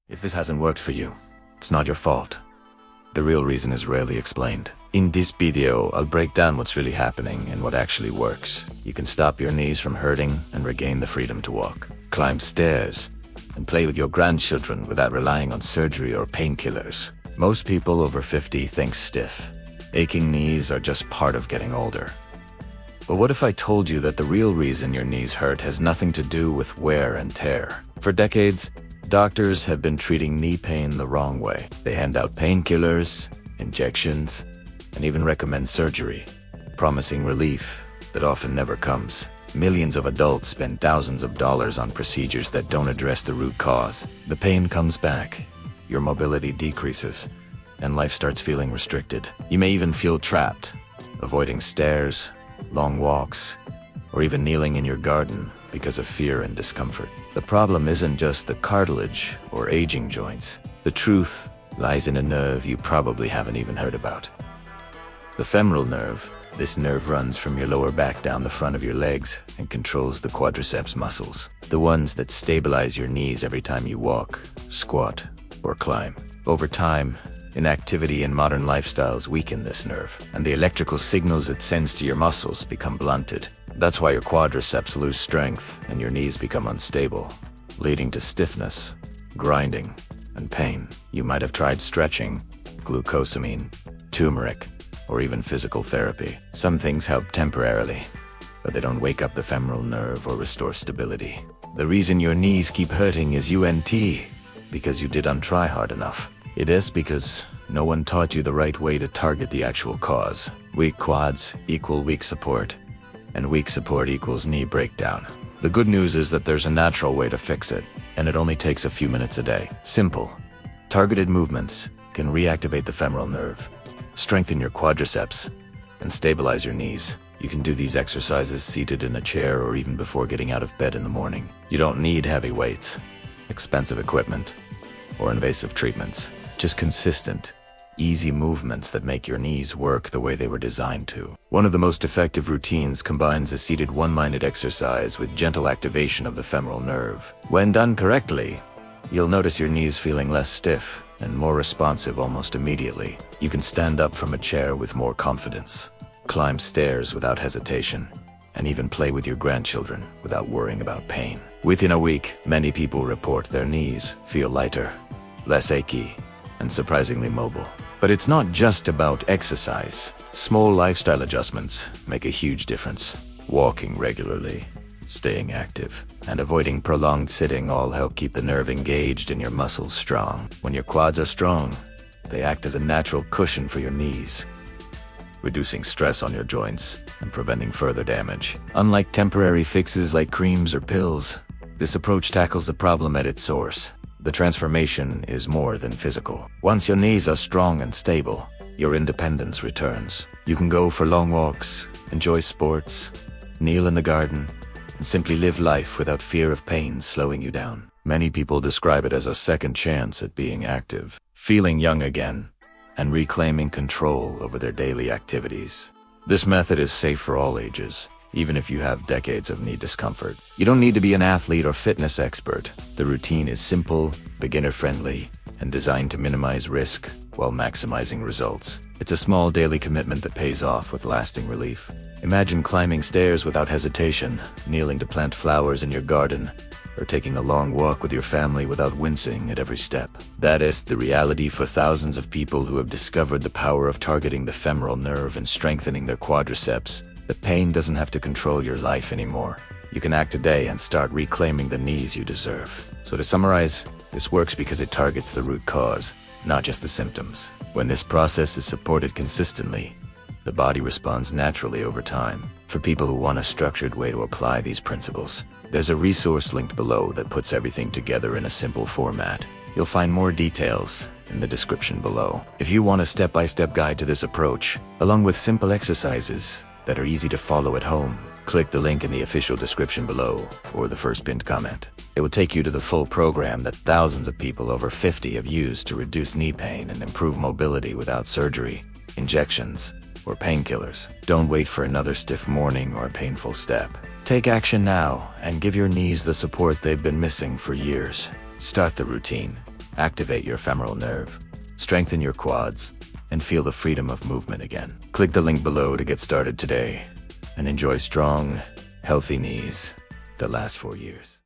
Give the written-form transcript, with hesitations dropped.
If this hasn't worked for you, it's not your fault. The real reason is rarely explained. In this video, I'll break down what's really happening and what actually works. You can stop your knees from hurting and regain the freedom to walk, climb stairs, and play with your grandchildren without relying on surgery or painkillers. Most people over 50 think stiff, aching knees are just part of getting older. But what if I told you that the real reason your knees hurt has nothing to do with wear and tear? For decades, doctors have been treating knee pain the wrong way. They hand out painkillers, injections, and even recommend surgery, promising relief that often never comes. Millions of adults spend thousands of dollars on procedures that don't address the root cause. The pain comes back, your mobility decreases, and life starts feeling restricted. You may even feel trapped, avoiding stairs, long walks, or even kneeling in your garden because of fear and discomfort. The problem isn't just the cartilage or aging joints. The truth lies in a nerve you probably haven't even heard about. The femoral nerve. This nerve runs from your lower back down the front of your legs and controls the quadriceps muscles, the ones that stabilize your knees every time you walk, squat, or climb. Over time, inactivity and modern lifestyles weaken this nerve, and the electrical signals it sends to your muscles become blunted. That's why your quadriceps lose strength and your knees become unstable, leading to stiffness, grinding, and pain. You might have tried stretching, glucosamine, turmeric, or even physical therapy. Some things help temporarily, but they don't wake up the femoral nerve or restore stability. The reason your knees keep hurting is because you didn't try hard enough. It is because no one taught you the right way to target the actual cause. Weak quads equal weak support, and weak support equals knee breakdown. The good news is that there's a natural way to fix it, and it only takes a few minutes a day. Simple, targeted movements can reactivate the femoral nerve, strengthen your quadriceps, and stabilize your knees. You can do these exercises seated in a chair or even before getting out of bed in the morning. You don't need heavy weights, expensive equipment, or invasive treatments. Just consistent, easy movements that make your knees work the way they were designed to. One of the most effective routines combines a seated one-minded exercise with gentle activation of the femoral nerve. When done correctly, you'll notice your knees feeling less stiff and more responsive almost immediately. You can stand up from a chair with more confidence, climb stairs without hesitation, and even play with your grandchildren without worrying about pain. Within a week, many people report their knees feel lighter, less achy, and surprisingly mobile. But it's not just about exercise. Small lifestyle adjustments make a huge difference. Walking regularly, staying active, and avoiding prolonged sitting all help keep the nerve engaged and your muscles strong. When your quads are strong, they act as a natural cushion for your knees, reducing stress on your joints and preventing further damage. Unlike temporary fixes like creams or pills, this approach tackles the problem at its source. The transformation is more than physical. Once your knees are strong and stable, your independence returns. You can go for long walks, enjoy sports, kneel in the garden, and simply live life without fear of pain slowing you down. Many people describe it as a second chance at being active, feeling young again, and reclaiming control over their daily activities. This method is safe for all ages, even if you have decades of knee discomfort. You don't need to be an athlete or fitness expert. The routine is simple, beginner-friendly, and designed to minimize risk while maximizing results. It's a small daily commitment that pays off with lasting relief. Imagine climbing stairs without hesitation, kneeling to plant flowers in your garden, or taking a long walk with your family without wincing at every step. That is the reality for thousands of people who have discovered the power of targeting the femoral nerve and strengthening their quadriceps. The pain doesn't have to control your life anymore. You can act today and start reclaiming the knees you deserve. So to summarize, this works because it targets the root cause, not just the symptoms. When this process is supported consistently, the body responds naturally over time. For people who want a structured way to apply these principles, there's a resource linked below that puts everything together in a simple format. You'll find more details in the description below. If you want a step-by-step guide to this approach, along with simple exercises that are easy to follow at home, click the link in the official description below or the first pinned comment. It will take you to the full program that thousands of people over 50 have used to reduce knee pain and improve mobility without surgery, injections, or painkillers. Don't wait for another stiff morning or a painful step. Take action now and give your knees the support they've been missing for years. Start the routine, activate your femoral nerve, strengthen your quads, and feel the freedom of movement again. Click the link below to get started today and enjoy strong, healthy knees that last for years.